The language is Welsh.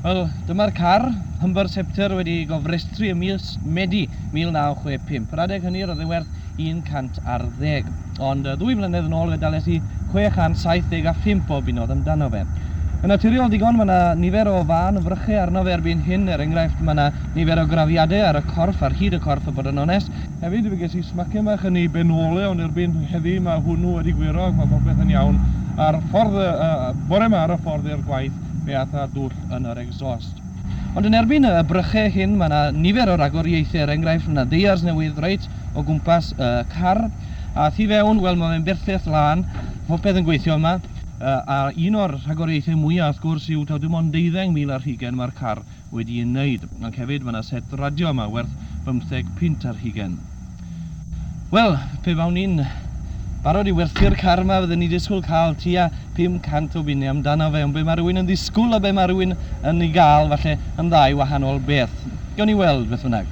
Wel, dyma'r car, Humber-Scepter wedi gofrestru y mis Medi 1965. Yr adeg hynny roedd e werth 110. Ond 2 mlynedd yn ôl fe dales i 675 o bunnoedd amdano fe. Yn naturiol digon, mae yna nifer o fan frychu arno fe erbyn hyn. Enghraifft, mae yna nifer o grafiadau ar y corff, ar hyd y corff, a bod yn onest. Hefyd, fe ges i smaciau bach yn ei benole, ond erbyn heddi mae hwnnw wedi gwiro, mae popeth yn iawn. Ar ffordd, bore yma ar y ffordd i'r gwaith, fe ath a dwll yn yr exhaust. Ond yn erbyn y brychau hyn, mae yna nifer o ragoriaethau, enghraifft, mae yna deiars newydd reit o gwmpas y car. A thi fewn, wel, mae fe'n berffeth lan, popeth yn gweithio yma. A un o'r rhagoriaethau mwyaf, wrth gwrs, yw taw dim ond 12,000 ar hugen mae'r car wedi ei wneud. Ac hefyd mae yna set radio yma werth 15 punt ar hugen. Wel, pe fawn ni'n barod i werthu'r car yma, fydden ni disgwyl cael tua 500 o bunnau amdano fe, ond be mae rhywun yn disgwyl a be mae rhywun yn ei gael, falle yn ddau wahanol beth. Gawn ni weld beth bynnag.